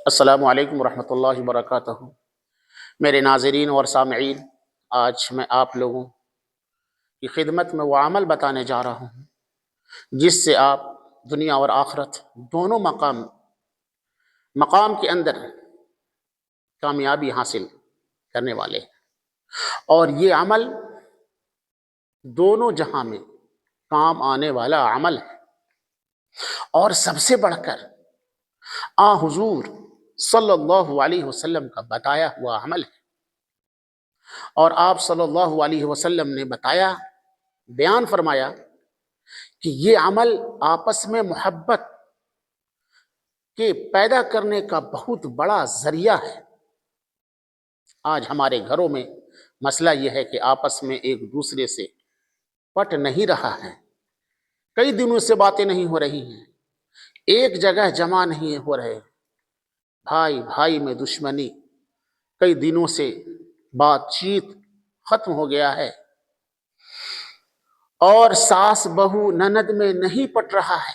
السلام علیکم ورحمۃ اللہ وبرکاتہ۔ میرے ناظرین اور سامعین، آج میں آپ لوگوں کی خدمت میں وہ عمل بتانے جا رہا ہوں جس سے آپ دنیا اور آخرت دونوں مقام کے اندر کامیابی حاصل کرنے والے ہیں، اور یہ عمل دونوں جہاں میں کام آنے والا عمل ہے، اور سب سے بڑھ کر حضور صلی اللہ علیہ وسلم کا بتایا ہوا عمل ہے۔ اور آپ صلی اللہ علیہ وسلم نے بیان فرمایا کہ یہ عمل آپس میں محبت کے پیدا کرنے کا بہت بڑا ذریعہ ہے۔ آج ہمارے گھروں میں مسئلہ یہ ہے کہ آپس میں ایک دوسرے سے پٹ نہیں رہا ہے، کئی دنوں سے باتیں نہیں ہو رہی ہیں، ایک جگہ جمع نہیں ہو رہے، بھائی بھائی میں دشمنی، کئی دنوں سے بات چیت ختم ہو گیا ہے، اور ساس بہو نند میں نہیں پٹ رہا ہے۔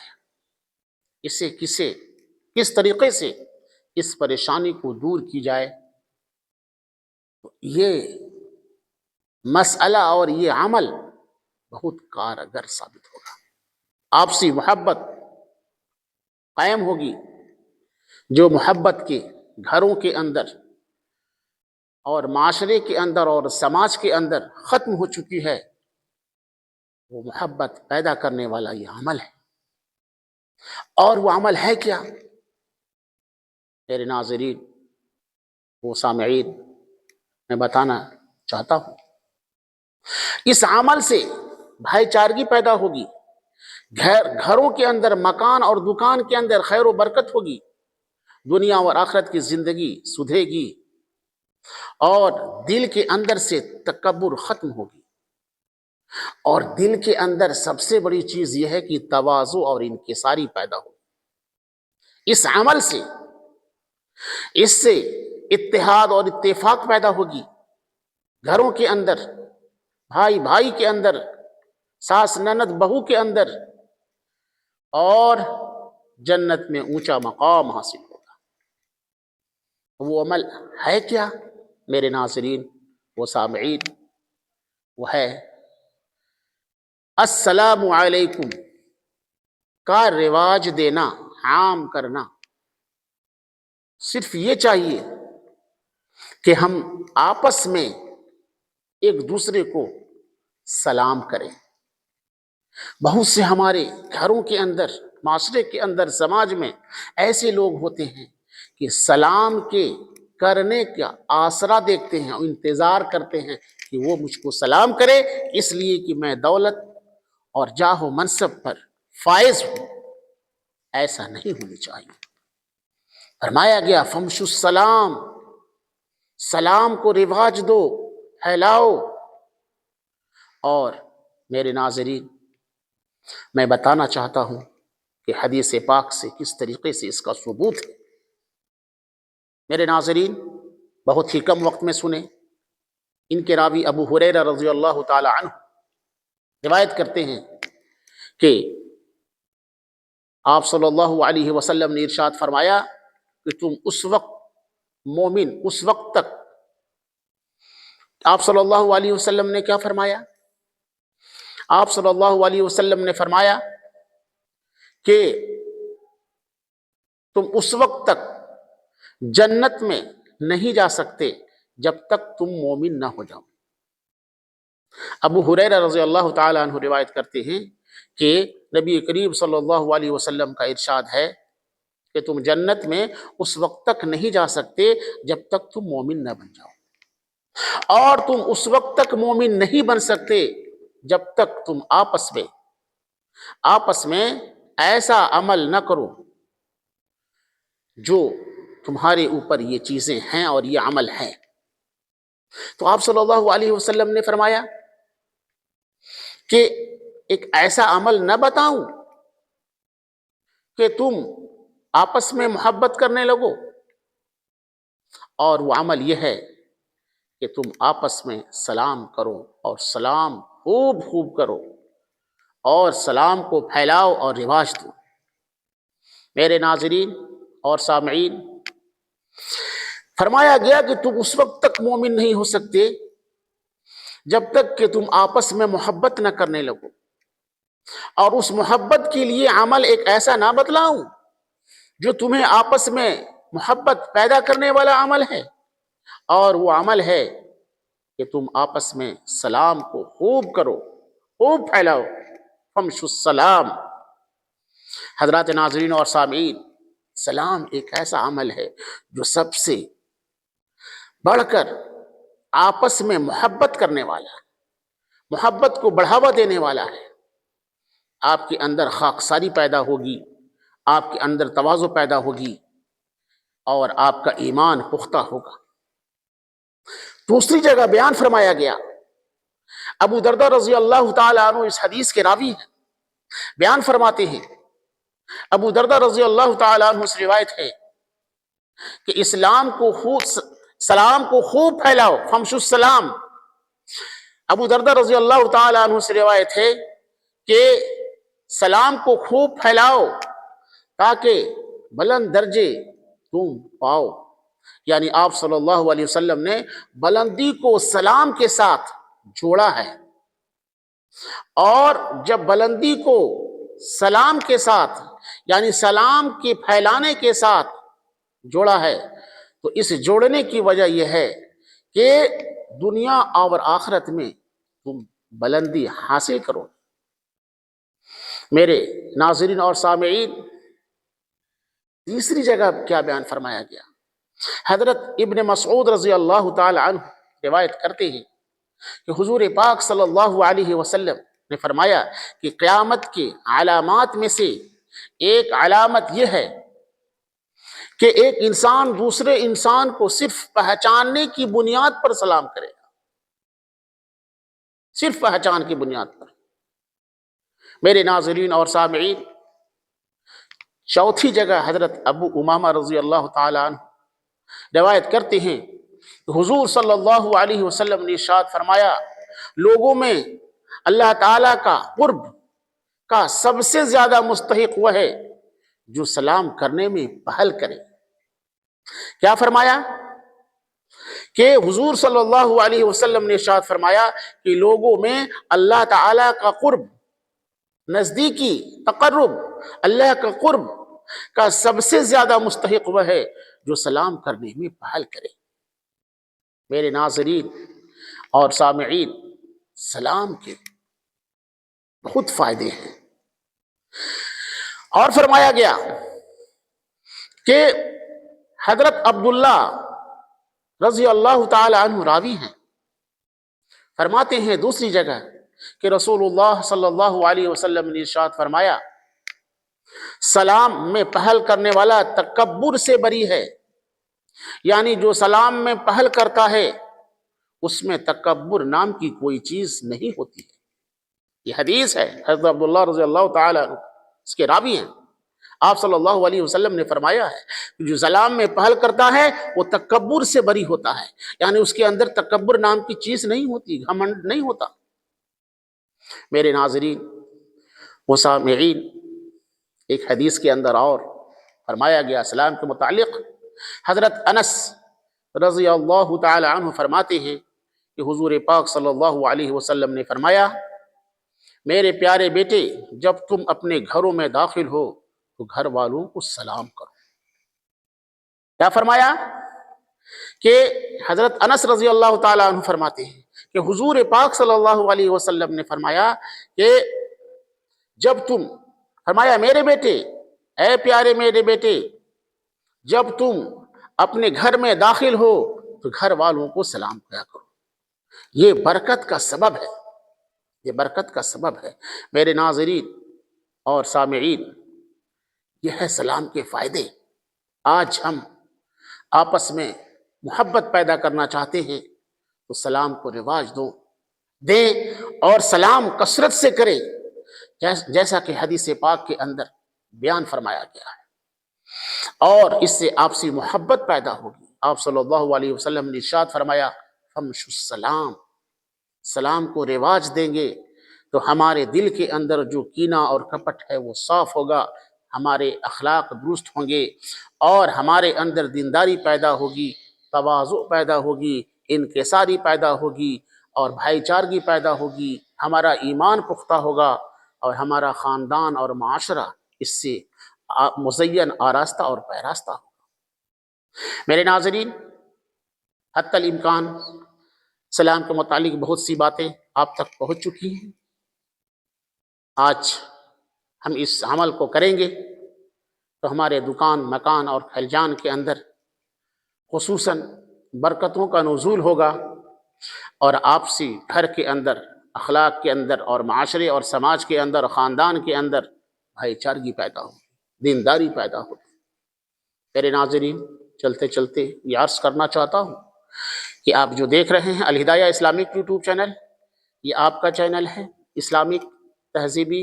اسے کس طریقے سے اس پریشانی کو دور کی جائے، یہ مسئلہ اور یہ عمل بہت کارگر ثابت ہوگا۔ آپسی محبت قائم ہوگی، جو محبت کے گھروں کے اندر اور معاشرے کے اندر اور سماج کے اندر ختم ہو چکی ہے، وہ محبت پیدا کرنے والا یہ عمل ہے۔ اور وہ عمل ہے کیا؟ میرے ناظرین وہ سامعین، میں بتانا چاہتا ہوں، اس عمل سے بھائی چارگی پیدا ہوگی، گھروں کے اندر، مکان اور دکان کے اندر خیر و برکت ہوگی، دنیا اور آخرت کی زندگی سدھرے گی، اور دل کے اندر سے تکبر ختم ہوگی، اور دل کے اندر سب سے بڑی چیز یہ ہے کہ تواضع اور انکساری پیدا ہوگی۔ اس عمل سے اس سے اتحاد اور اتفاق پیدا ہوگی، گھروں کے اندر، بھائی بھائی کے اندر، ساس نند بہو کے اندر، اور جنت میں اونچا مقام حاصل ہوگا۔ وہ عمل ہے کیا میرے ناظرین وہ سامعین؟ وہ ہے السلام علیکم کا رواج دینا، عام کرنا۔ صرف یہ چاہیے کہ ہم آپس میں ایک دوسرے کو سلام کریں۔ بہت سے ہمارے گھروں کے اندر، معاشرے کے اندر، سماج میں ایسے لوگ ہوتے ہیں کہ سلام کے کرنے کا آسرا دیکھتے ہیں، انتظار کرتے ہیں کہ وہ مجھ کو سلام کرے، اس لیے کہ میں دولت اور جاہ و منصب پر فائز ہوں۔ ایسا نہیں ہونی چاہیے۔ فرمایا گیا فمشوا السلام، سلام کو رواج دو، پھیلاؤ۔ اور میرے ناظرین میں بتانا چاہتا ہوں کہ حدیث پاک سے کس طریقے سے اس کا ثبوت ہے۔ میرے ناظرین بہت ہی کم وقت میں سنیں، ان کے راوی ابو ہریرہ رضی اللہ تعالی عنہ روایت کرتے ہیں کہ آپ صلی اللہ علیہ وسلم نے ارشاد فرمایا کہ تم اس وقت مومن، اس وقت تک، آپ صلی اللہ علیہ وسلم نے کیا فرمایا؟ آپ صلی اللہ علیہ وسلم نے فرمایا کہ تم اس وقت تک جنت میں نہیں جا سکتے جب تک تم مومن نہ ہو جاؤ۔ ابو ہریرہ رضی اللہ تعالی عنہ روایت کرتے ہیں کہ نبی کریم صلی اللہ علیہ وسلم کا ارشاد ہے کہ تم جنت میں اس وقت تک نہیں جا سکتے جب تک تم مومن نہ بن جاؤ، اور تم اس وقت تک مومن نہیں بن سکتے جب تک تم آپس میں ایسا عمل نہ کرو جو تمہارے اوپر یہ چیزیں ہیں اور یہ عمل ہے۔ تو آپ صلی اللہ علیہ وسلم نے فرمایا کہ ایک ایسا عمل نہ بتاؤں کہ تم آپس میں محبت کرنے لگو، اور وہ عمل یہ ہے کہ تم آپس میں سلام کرو، اور سلام خوب کرو، اور سلام کو پھیلاؤ اور رواج دو۔ میرے ناظرین اور سامعین فرمایا گیا کہ تم اس وقت تک مومن نہیں ہو سکتے جب تک کہ تم آپس میں محبت نہ کرنے لگو، اور اس محبت کے لیے عمل ایک ایسا نہ بتلاؤں جو تمہیں آپس میں محبت پیدا کرنے والا عمل ہے، اور وہ عمل ہے کہ تم آپس میں سلام کو خوب کرو، خوب پھیلاؤ، فمشوا السلام۔ حضرات ناظرین اور سامعین، سلام ایک ایسا عمل ہے جو سب سے بڑھ کر آپس میں محبت کرنے والا ہے، محبت کو بڑھاوا دینے والا ہے۔ آپ کے اندر خاکساری پیدا ہوگی، آپ کے اندر تواضع پیدا ہوگی، اور آپ کا ایمان پختہ ہوگا۔ دوسری جگہ بیان فرمایا گیا، ابو درداء رضی اللہ تعالی عنہ اس حدیث کے راوی ہیں، بیان فرماتے ہیں، ابو درداء رضی اللہ تعالی عنہ سے روایت ہے کہ سلام کو خوب پھیلاؤ، فمشوا السلام۔ ابو درداء رضی اللہ تعالی عنہ سے روایت ہے کہ سلام کو خوب پھیلاؤ تاکہ بلند درجے تم پاؤ، یعنی آپ صلی اللہ علیہ وسلم نے بلندی کو سلام کے ساتھ جوڑا ہے، اور جب بلندی کو سلام کے ساتھ یعنی سلام کے پھیلانے کے ساتھ جوڑا ہے تو اس جوڑنے کی وجہ یہ ہے کہ دنیا اور آخرت میں تم بلندی حاصل کرو۔ میرے ناظرین اور سامعین، تیسری جگہ کیا بیان فرمایا گیا؟ حضرت ابن مسعود رضی اللہ تعالی عنہ روایت کرتے ہیں کہ حضور پاک صلی اللہ علیہ وسلم نے فرمایا کہ قیامت کے علامات میں سے ایک علامت یہ ہے کہ ایک انسان دوسرے انسان کو صرف پہچاننے کی بنیاد پر سلام کرے گا، صرف پہچان کی بنیاد پر۔ میرے ناظرین اور سامعین، چوتھی جگہ حضرت ابو امامہ رضی اللہ تعالی عنہ روایت کرتے ہیں کہ حضور صلی اللہ علیہ وسلم نے ارشاد فرمایا، لوگوں میں اللہ تعالیٰ کا قرب کا سب سے زیادہ مستحق وہ ہے جو سلام کرنے میں پہل کرے۔ کیا فرمایا کہ حضور صلی اللہ علیہ وسلم نے ارشاد فرمایا کہ لوگوں میں اللہ تعالیٰ کا قرب، نزدیکی، تقرب، اللہ کا قرب کا سب سے زیادہ مستحق وہ ہے جو سلام کرنے میں پہل کرے۔ میرے ناظرین اور سامعین، سلام کے بہت فائدے ہیں، اور فرمایا گیا کہ حضرت عبداللہ رضی اللہ تعالی عنہ راوی ہیں، فرماتے ہیں دوسری جگہ کہ رسول اللہ صلی اللہ علیہ وسلم نے ارشاد فرمایا، سلام میں پہل کرنے والا تکبر سے بری ہے، یعنی جو سلام میں پہل کرتا ہے اس میں تکبر نام کی کوئی چیز نہیں ہوتی ہے۔ یہ حدیث ہے، حضرت عبداللہ رضی اللہ تعالی عنہ اس کے راوی ہیں، آپ صلی اللہ علیہ وسلم نے فرمایا ہے کہ جو سلام میں پہل کرتا ہے وہ تکبر سے بری ہوتا ہے، یعنی اس کے اندر تکبر نام کی چیز نہیں ہوتی، گھمنڈ نہیں ہوتا۔ میرے ناظرین و سامعین، ایک حدیث کے اندر اور فرمایا گیا سلام کے متعلق، حضرت انس رضی اللہ تعالی عنہ فرماتے ہیں کہ حضور پاک صلی اللہ علیہ وسلم نے فرمایا، میرے پیارے بیٹے، جب تم اپنے گھروں میں داخل ہو تو گھر والوں کو سلام کرو۔ کیا فرمایا کہ حضرت انس رضی اللہ تعالی عنہ فرماتے ہیں کہ حضور پاک صلی اللہ علیہ وسلم نے فرمایا کہ جب تم، فرمایا میرے بیٹے، اے پیارے میرے بیٹے، جب تم اپنے گھر میں داخل ہو تو گھر والوں کو سلام کیا کرو۔ یہ برکت کا سبب ہے، یہ برکت کا سبب ہے۔ میرے ناظرین اور سامعین، یہ ہے سلام کے فائدے۔ آج ہم آپس میں محبت پیدا کرنا چاہتے ہیں تو سلام کو رواج دیں اور سلام کثرت سے کریں، جیسا کہ حدیث پاک کے اندر بیان فرمایا گیا ہے، اور اس سے آپسی محبت پیدا ہوگی۔ آپ صلی اللہ علیہ وسلم نے ارشاد فرمایا، فمشوا السلام، سلام کو رواج دیں گے تو ہمارے دل کے اندر جو کینہ اور کپٹ ہے وہ صاف ہوگا، ہمارے اخلاق درست ہوں گے اور ہمارے اندر دینداری پیدا ہوگی، تواضع پیدا ہوگی، انکساری پیدا ہوگی اور بھائی چارگی پیدا ہوگی، ہمارا ایمان پختہ ہوگا اور ہمارا خاندان اور معاشرہ اس سے مزین آراستہ اور پیراستہ ہوگا۔ میرے ناظرین، حتی الامکان اسلام کے متعلق بہت سی باتیں آپ تک پہنچ چکی ہیں۔ آج ہم اس عمل کو کریں گے تو ہمارے دکان، مکان اور خلیجان کے اندر خصوصاً برکتوں کا نزول ہوگا اور آپسی گھر کے اندر، اخلاق کے اندر اور معاشرے اور سماج کے اندر اور خاندان کے اندر بھائی چارگی پیدا ہوگی، دینداری پیدا ہوگی۔ میرے ناظرین، چلتے چلتے یہ عرض کرنا چاہتا ہوں کہ آپ جو دیکھ رہے ہیں الہدایہ اسلامک یوٹیوب چینل، یہ آپ کا چینل ہے، اسلامک، تہذیبی،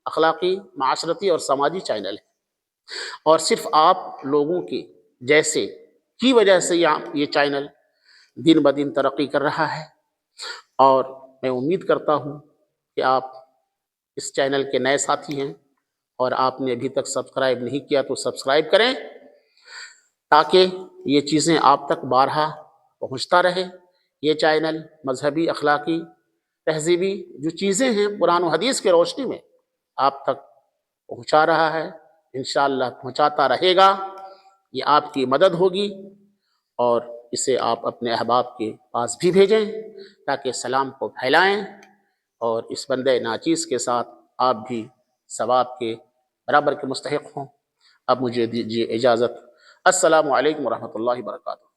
اخلاقی، معاشرتی اور سماجی چینل ہے، اور صرف آپ لوگوں کے جیسے کی وجہ سے یہ چینل دن بدن ترقی کر رہا ہے، اور میں امید کرتا ہوں کہ آپ اس چینل کے نئے ساتھی ہیں اور آپ نے ابھی تک سبسکرائب نہیں کیا تو سبسکرائب کریں تاکہ یہ چیزیں آپ تک بارہا پہنچتا رہے۔ یہ چینل مذہبی، اخلاقی، تہذیبی جو چیزیں ہیں قرآن و حدیث کے روشنی میں آپ تک پہنچا رہا ہے، انشاءاللہ پہنچاتا رہے گا۔ یہ آپ کی مدد ہوگی اور اسے آپ اپنے احباب کے پاس بھی بھیجیں تاکہ سلام کو پھیلائیں اور اس بندے ناچیز کے ساتھ آپ بھی ثواب کے برابر کے مستحق ہوں۔ اب مجھے دیجیے اجازت۔ السلام علیکم ورحمۃ اللہ وبرکاتہ۔